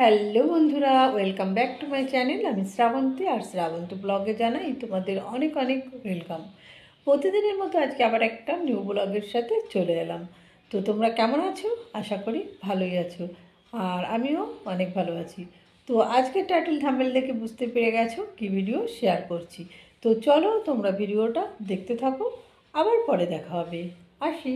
Hello বন্ধুরা, welcome back to my channel. আমি শ্রাবন্তী, আর শ্রাবন্তী ব্লগে জানাই তোমাদের অনেক অনেক ওয়েলকাম। প্রতিদিনের মতো আজকে আবার একটা নিউ ব্লগের সাথে চলে এলাম। তো তোমরা কেমন আছো? আশা করি ভালোই আছো, আর আমিও অনেক ভালো আছি। তো আজকে টাইটেল থাম্বনেল দেখে বুঝতে পেরে গেছো কী ভিডিও শেয়ার করছি। তো চলো তোমরা ভিডিওটা দেখতে থাকো, আবার পরে দেখা হবে। আসি।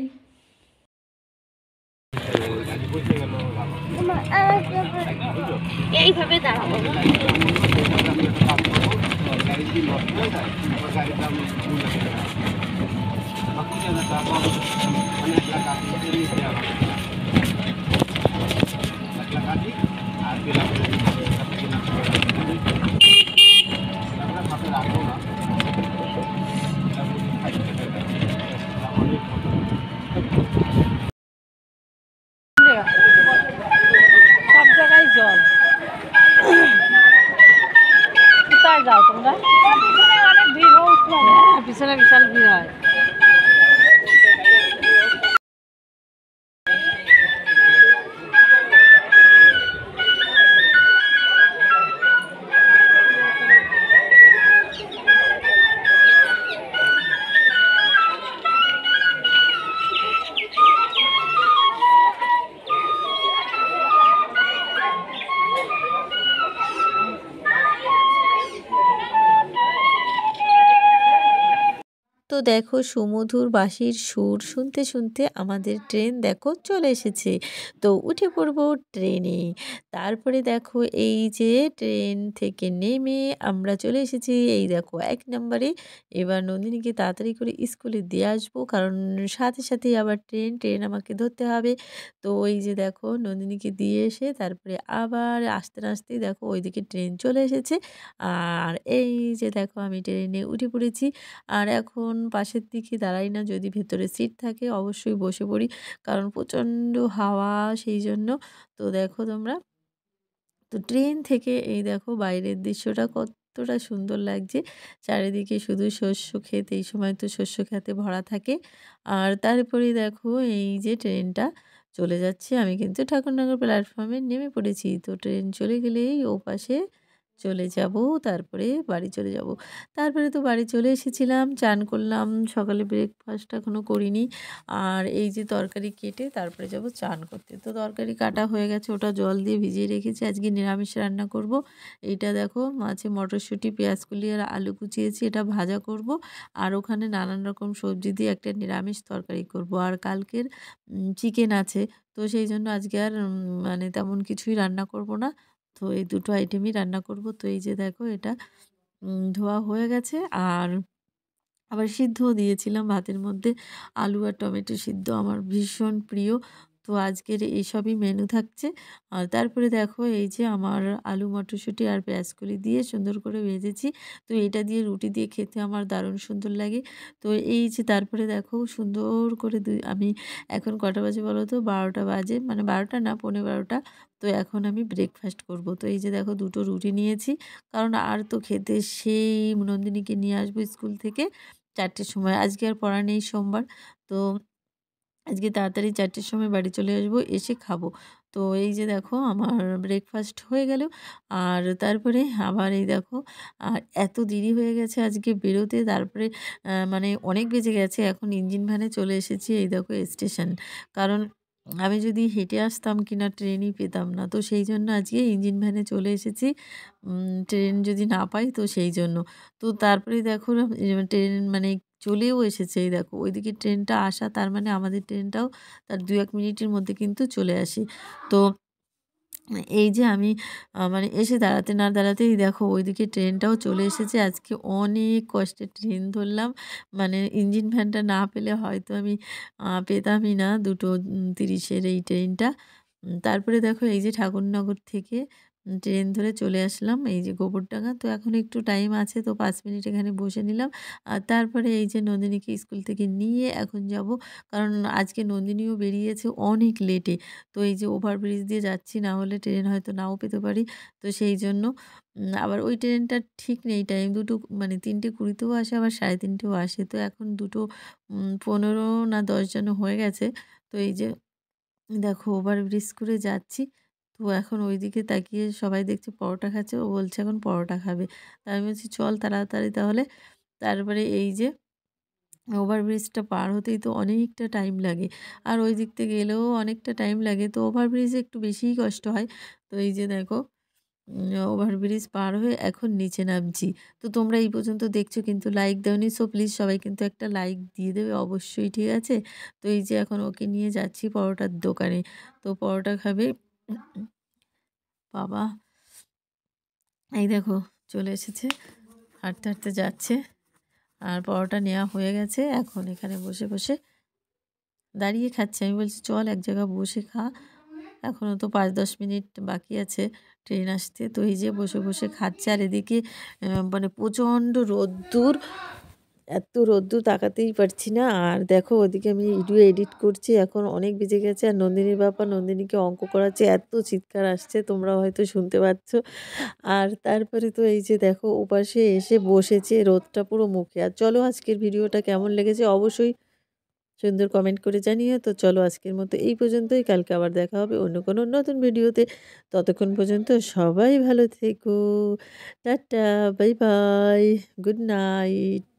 এইভাবে দাঁড়াবো। সব জায়গায় জল। কোথায় যাও তোমরা? অনেক ভিড় হচ্ছে। হ্যাঁ, পিছনে বিশাল ভিড় হয়। তো দেখো সুমধুর বাঁশির সুর শুনতে শুনতে আমাদের ট্রেন দেখো চলে এসেছে। তো উঠে পড়বো ট্রেনে। তারপরে দেখো এই যে ট্রেন থেকে নেমে আমরা চলে এসেছি এই দেখো ১ নম্বরে। এবার নন্দিনীকে তাড়াতাড়ি করে স্কুলে দিয়ে আসবো, কারণ সাথে সাথেই আবার ট্রেন আমাকে ধরতে হবে। তো এই যে দেখো নন্দিনীকে দিয়ে এসে তারপরে আবার আসতে না আসতেই দেখো ওইদিকে ট্রেন চলে এসেছে। আর এই যে দেখো আমি ট্রেনে উঠে পড়েছি। আর এখন পাশের দিকে দাঁড়াই না, যদি ভেতরে সিট থাকে অবশ্যই বসে পড়ি, কারণ প্রচণ্ড হাওয়া সেই জন্য। তো দেখো তোমরা, তো ট্রেন থেকে এই দেখো বাইরের দৃশ্যটা কতটা সুন্দর লাগছে। চারিদিকে শুধু শস্য ক্ষেত, এই সময় তো শস্য ক্ষেতে ভরা থাকে। আর তারপরেই দেখো এই যে ট্রেনটা চলে যাচ্ছে, আমি কিন্তু ঠাকুরনগর প্ল্যাটফর্মে নেমে পড়েছি। তো ট্রেন চলে গেলেই ওপাশে চলে যাব, তারপরে বাড়ি চলে যাব। তারপরে তো বাড়ি চলে এসেছিলাম, চান করলাম, সকালে ব্রেকফাস্ট এখনও করিনি। আর এই যে তরকারি কেটে তারপরে যাব চান করতে। তো তরকারি কাটা হয়ে গেছে, ওটা জল দিয়ে ভিজিয়ে রেখেছি, আজকে নিরামিষ রান্না করব। এইটা দেখো মাছে মটরশুঁটি, পেঁয়াজ কলি আর আলু কুচিয়েছি, এটা ভাজা করব। আর ওখানে নানান রকম সবজি দিয়ে একটা নিরামিষ তরকারি করব। আর কালকের চিকেন আছে, তো সেই জন্য আজকে আর মানে তেমন কিছুই রান্না করব না। তো এই দুটো আইটেমই রান্না করব। তো এই যে দেখো এটা ধোয়া হয়ে গেছে। আর আবার সিদ্ধও দিয়েছিলাম ভাতের মধ্যে। আলু আর টমেটো সিদ্ধ আমার ভীষণ প্রিয়। তো আজকের এইসবই মেনু থাকছে। আর তারপরে দেখো এই যে আমার আলু মটরশুঁটি আর পেঁয়াজকলি দিয়ে সুন্দর করে ভেজেছি। তো এটা দিয়ে রুটি দিয়ে খেতে আমার দারুণ সুন্দর লাগে। তো এই যে তারপরে দেখো সুন্দর করে আমি এখন কটা বাজে বলো তো? ১২টা বাজে, মানে ১২টা না ১৫:১২। তো এখন আমি ব্রেকফাস্ট করব। তো এই যে দেখো দুটো রুটি নিয়েছি, কারণ আর তো খেতে সেই নন্দিনীকে নিয়ে আসবো স্কুল থেকে ৪টের সময়। আজকে আর পড়া নেই সোমবার। তো আজকে তাড়াতাড়ি ৪টের সময় বাড়ি চলে আসবো, এসে খাবো। তো এই যে দেখো আমার ব্রেকফাস্ট হয়ে গেল। আর তারপরে আবার এই দেখো এত দেরি হয়ে গেছে আজকে বেরোতে। তারপরে মানে অনেক বেজে গেছে, এখন ইঞ্জিন ভ্যানে চলে এসেছি এই দেখো স্টেশন। কারণ আমি যদি হেঁটে আসতাম কিনা ট্রেনই পেতাম না। তো সেই জন্য আজকে ইঞ্জিন ভ্যানে চলে এসেছি। ট্রেন যদি না পাই তো সেই জন্য। তো তারপরে দেখো ট্রেন মানে চলেও এসেছে এই দেখো। ওইদিকে ট্রেনটা আসা, তার মানে আমাদের ট্রেনটাও তার ২-১ মিনিটের মধ্যে কিন্তু চলে আসে। তো এই যে আমি মানে এসে দাঁড়াতে না দাঁড়াতেই দেখো ওইদিকে ট্রেনটাও চলে এসেছে। আজকে অনেক কষ্টে ট্রেন ধরলাম। মানে ইঞ্জিন ভ্যানটা না পেলে হয়তো আমি পেতামই না ২:৩০-এর এই ট্রেনটা। তারপরে দেখো এই যে ঠাকুরনগর থেকে ট্রেন ধরে চলে আসলাম এই যে গোবরডাঙ্গা। তো এখন একটু টাইম আছে, তো ৫ মিনিট এখানে বসে নিলাম। আর তারপরে এই যে নন্দিনীকে স্কুল থেকে নিয়ে এখন যাব। কারণ আজকে নন্দিনীও বেরিয়েছে অনেক লেটে। তো এই যে ওভারব্রিজ দিয়ে যাচ্ছি, না হলে ট্রেন হয়তো নাও পেতে পারি। তো সেই জন্য আবার ওই ট্রেনটা ঠিক নেই টাইম, দুটো মানে ৩:২০-তেও আসে, আবার ৩:৩০-তেও আসে। তো এখন ২:১৫ না ১০ যেন হয়ে গেছে। তো এই যে দেখো ওভারব্রিজ করে যাচ্ছি। তো এখন ওইদিকে তাকিয়ে সবাই দেখছে পরোটা খাচ্ছে, ও বলছে এখন পরোটা খাবে। তা আমি বলছি চল তাড়াতাড়ি তাহলে। তারপরে এই যে ওভারব্রিজটা পার হতেই তো অনেকটা টাইম লাগে। আর ওই দিক থেকে এলেও অনেকটা টাইম লাগে। তো ওভারব্রিজে একটু বেশিই কষ্ট হয়। তো এই যে দেখো ওভারব্রিজ পার হয়ে এখন নিচে নামছি। তো তোমরা এই পর্যন্ত দেখছো কিন্তু লাইক দাওনি। সো প্লিজ সবাই কিন্তু একটা লাইক দিয়ে দেবে অবশ্যই, ঠিক আছে? তো এই যে এখন ওকে নিয়ে যাচ্ছি পরোটার দোকানে। তো পরোটা খাবে। বাবা! এই দেখো চলে এসেছে। হাঁটতে, হাঁটতে যাচ্ছে। আর পরোটা নেওয়া হয়ে গেছে। এখন এখানে বসে, বসে দাঁড়িয়ে খাচ্ছে। আমি বলছি, "চল এক জায়গায় বসে খা।" এখনও তো ৫-১০ মিনিট বাকি আছে ট্রেন আসতে। তো এই যে বসে, বসে খাচ্ছে। আর এদিকে মানে প্রচণ্ড রোদ্দুর। এত রোদ্দুর তাকাতেই পারছি না। আর দেখো ওদিকে আমি ভিডিও এডিট করছি। এখন অনেক বেজে গেছে। আর নন্দিনীর বাবা নন্দিনীকে অঙ্ক করাচ্ছে। এত চিৎকার আসছে তোমরা হয়তো শুনতে পাচ্ছ। আর তারপরে তো এই যে দেখো ওপাশে এসে বসেছে, রোদটা পুরো মুখে। আর চলো আজকের ভিডিওটা কেমন লেগেছে অবশ্যই সুন্দর কমেন্ট করে জানিও। তো চলো আজকের মতো এই পর্যন্তই। কালকে আবার দেখা হবে অন্য কোনো নতুন ভিডিওতে। ততক্ষণ পর্যন্ত সবাই ভালো থেকো। Tata, bye bye, good night.